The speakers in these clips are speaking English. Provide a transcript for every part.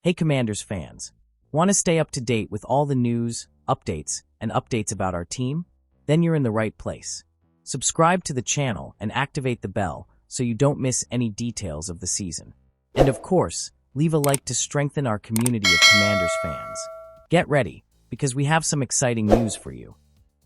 Hey Commanders fans, want to stay up to date with all the news, updates, and updates about our team? Then you're in the right place. Subscribe to the channel and activate the bell so you don't miss any details of the season. And of course, leave a like to strengthen our community of Commanders fans. Get ready, because we have some exciting news for you.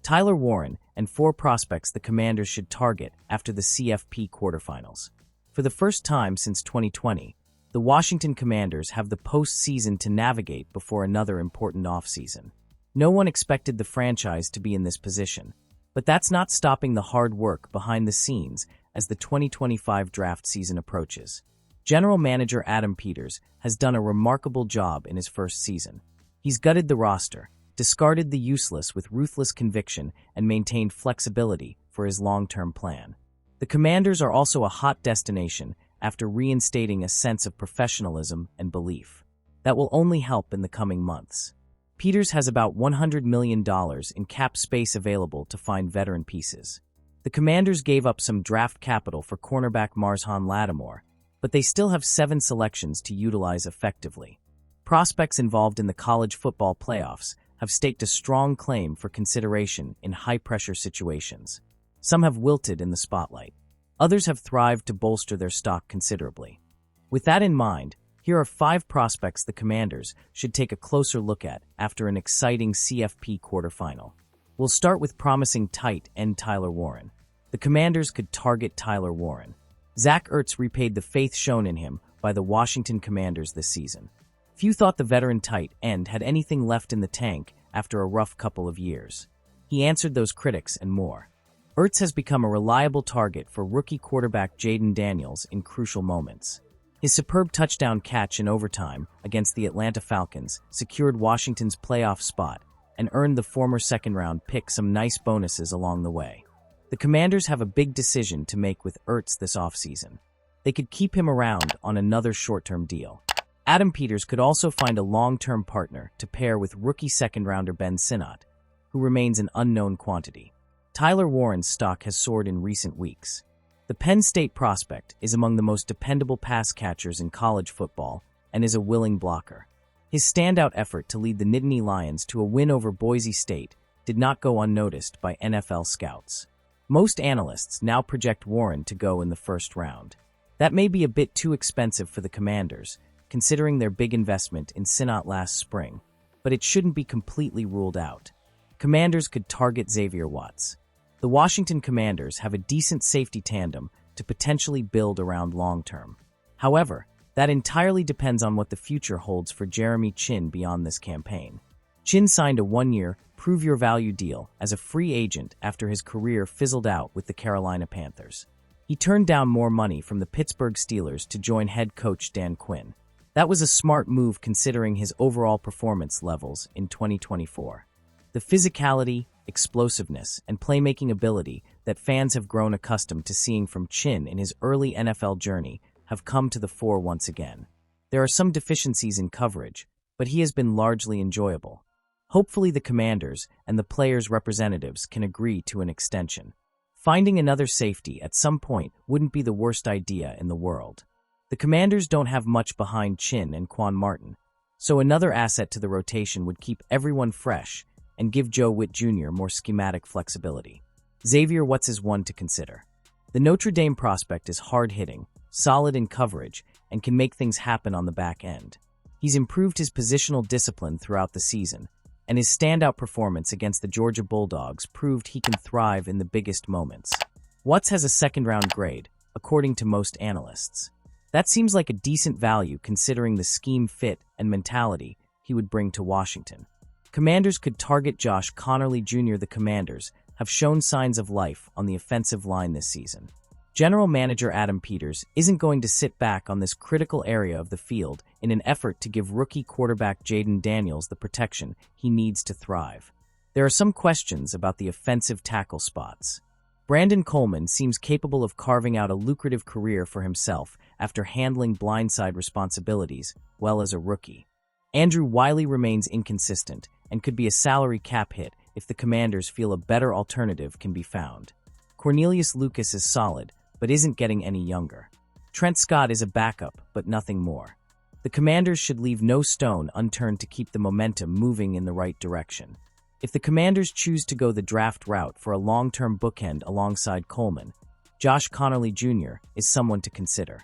Tyler Warren and 4 prospects the Commanders should target after the CFP quarterfinals. For the first time since 2020, the Washington Commanders have the postseason to navigate before another important offseason. No one expected the franchise to be in this position, but that's not stopping the hard work behind the scenes as the 2025 draft season approaches. General Manager Adam Peters has done a remarkable job in his first season. He's gutted the roster, discarded the useless with ruthless conviction, and maintained flexibility for his long-term plan. The Commanders are also a hot destination after reinstating a sense of professionalism and belief. That will only help in the coming months. Peters has about $100 million in cap space available to find veteran pieces. The Commanders gave up some draft capital for cornerback Marshawn Lattimore, but they still have 7 selections to utilize effectively. Prospects involved in the college football playoffs have staked a strong claim for consideration in high-pressure situations. Some have wilted in the spotlight. Others have thrived to bolster their stock considerably. With that in mind, here are 5 prospects the Commanders should take a closer look at after an exciting CFP quarterfinal. We'll start with promising tight end Tyler Warren. The Commanders could target Tyler Warren. Zach ZZ repaid the faith shown in him by the Washington Commanders this season. Few thought the veteran tight end had anything left in the tank after a rough couple of years. He answered those critics and more. ZZ has become a reliable target for rookie quarterback Jayden Daniels in crucial moments. His superb touchdown catch in overtime against the Atlanta Falcons secured Washington's playoff spot and earned the former second-round pick some nice bonuses along the way. The Commanders have a big decision to make with ZZ this offseason. They could keep him around on another short-term deal. Adam Peters could also find a long-term partner to pair with rookie second-rounder Ben Sinnott, who remains an unknown quantity. Tyler Warren's stock has soared in recent weeks. The Penn State prospect is among the most dependable pass catchers in college football and is a willing blocker. His standout effort to lead the Nittany Lions to a win over Boise State did not go unnoticed by NFL scouts. Most analysts now project Warren to go in the first round. That may be a bit too expensive for the Commanders, considering their big investment in Sinnott last spring, but it shouldn't be completely ruled out. Commanders could target Xavier Watts. The Washington Commanders have a decent safety tandem to potentially build around long-term. However, that entirely depends on what the future holds for Jeremy Chinn beyond this campaign. Chinn signed a 1-year, prove-your-value deal as a free agent after his career fizzled out with the Carolina Panthers. He turned down more money from the Pittsburgh Steelers to join head coach Dan Quinn. That was a smart move considering his overall performance levels in 2024. The physicality, explosiveness, and playmaking ability that fans have grown accustomed to seeing from Chinn in his early NFL journey have come to the fore once again. There are some deficiencies in coverage, but he has been largely enjoyable. Hopefully the Commanders and the players' representatives can agree to an extension. Finding another safety at some point wouldn't be the worst idea in the world. The Commanders don't have much behind Chinn and Quan Martin, so another asset to the rotation would keep everyone fresh and give Joe Witt Jr. more schematic flexibility. Xavier Watts is one to consider. The Notre Dame prospect is hard-hitting, solid in coverage, and can make things happen on the back end. He's improved his positional discipline throughout the season, and his standout performance against the Georgia Bulldogs proved he can thrive in the biggest moments. Watts has a second-round grade, according to most analysts. That seems like a decent value considering the scheme fit and mentality he would bring to Washington. Commanders could target Josh Conerly Jr. The Commanders have shown signs of life on the offensive line this season. General Manager Adam Peters isn't going to sit back on this critical area of the field in an effort to give rookie quarterback Jayden Daniels the protection he needs to thrive. There are some questions about the offensive tackle spots. Brandon Coleman seems capable of carving out a lucrative career for himself after handling blindside responsibilities well as a rookie. Andrew Wiley remains inconsistent and could be a salary cap hit if the Commanders feel a better alternative can be found. Cornelius Lucas is solid, but isn't getting any younger. Trent Scott is a backup, but nothing more. The Commanders should leave no stone unturned to keep the momentum moving in the right direction. If the Commanders choose to go the draft route for a long-term bookend alongside Coleman, Josh Connerly Jr. is someone to consider.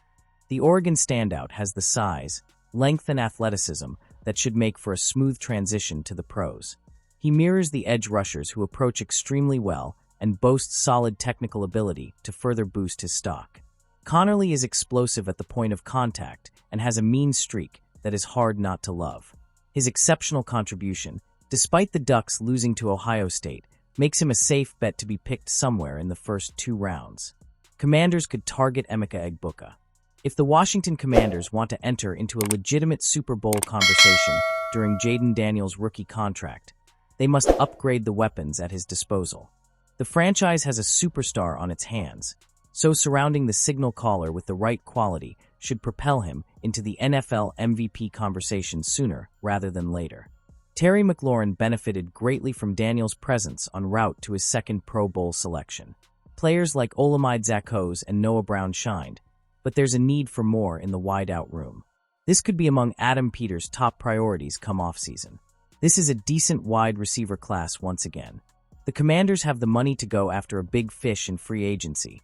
The Oregon standout has the size, length, and athleticism that should make for a smooth transition to the pros. He mirrors the edge rushers who approach extremely well and boasts solid technical ability to further boost his stock. Connerly is explosive at the point of contact and has a mean streak that is hard not to love. His exceptional contribution, despite the Ducks losing to Ohio State, makes him a safe bet to be picked somewhere in the first 2 rounds. Commanders could target Emica Egbuka. If the Washington Commanders want to enter into a legitimate Super Bowl conversation during Jaden Daniels' rookie contract, they must upgrade the weapons at his disposal. The franchise has a superstar on its hands, so surrounding the signal caller with the right quality should propel him into the NFL MVP conversation sooner rather than later. Terry McLaurin benefited greatly from Daniels' presence en route to his second Pro Bowl selection. Players like Olamide Zaccheaus and Noah Brown shined, but there's a need for more in the wide-out room. This could be among Adam Peters' top priorities come offseason. This is a decent wide receiver class once again. The Commanders have the money to go after a big fish in free agency,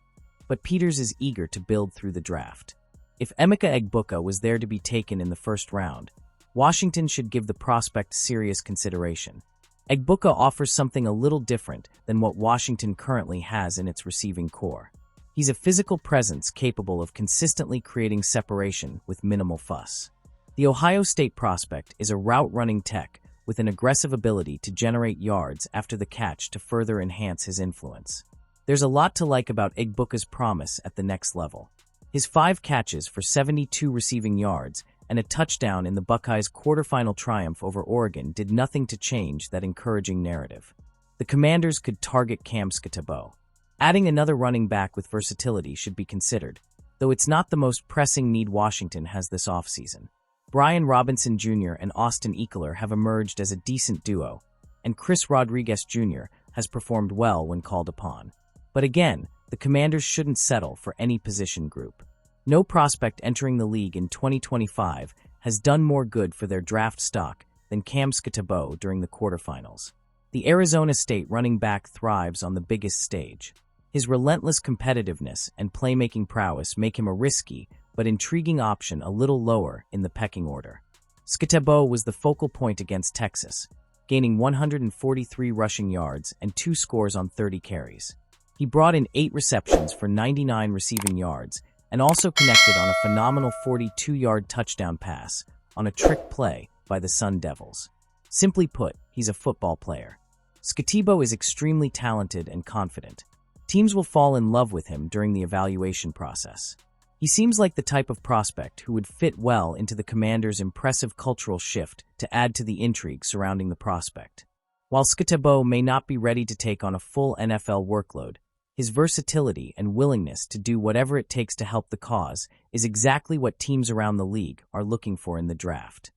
but Peters is eager to build through the draft. If Emica Egbuka was there to be taken in the first round, Washington should give the prospect serious consideration. Egbuka offers something a little different than what Washington currently has in its receiving core. He's a physical presence capable of consistently creating separation with minimal fuss. The Ohio State prospect is a route-running tech with an aggressive ability to generate yards after the catch to further enhance his influence. There's a lot to like about Egbuka's promise at the next level. His 5 catches for 72 receiving yards and a touchdown in the Buckeyes' quarterfinal triumph over Oregon did nothing to change that encouraging narrative. The Commanders could target Cam Skabo. Adding another running back with versatility should be considered, though it's not the most pressing need Washington has this offseason. Brian Robinson Jr. and Austin Ekeler have emerged as a decent duo, and Chris Rodriguez Jr. has performed well when called upon. But again, the Commanders shouldn't settle for any position group. No prospect entering the league in 2025 has done more good for their draft stock than Cam Skabo during the quarterfinals. The Arizona State running back thrives on the biggest stage. His relentless competitiveness and playmaking prowess make him a risky but intriguing option a little lower in the pecking order. Skabo was the focal point against Texas, gaining 143 rushing yards and 2 scores on 30 carries. He brought in 8 receptions for 99 receiving yards and also connected on a phenomenal 42-yard touchdown pass on a trick play by the Sun Devils. Simply put, he's a football player. Skabo is extremely talented and confident. Teams will fall in love with him during the evaluation process. He seems like the type of prospect who would fit well into the Commanders' impressive cultural shift to add to the intrigue surrounding the prospect. While Skabo may not be ready to take on a full NFL workload, his versatility and willingness to do whatever it takes to help the cause is exactly what teams around the league are looking for in the draft.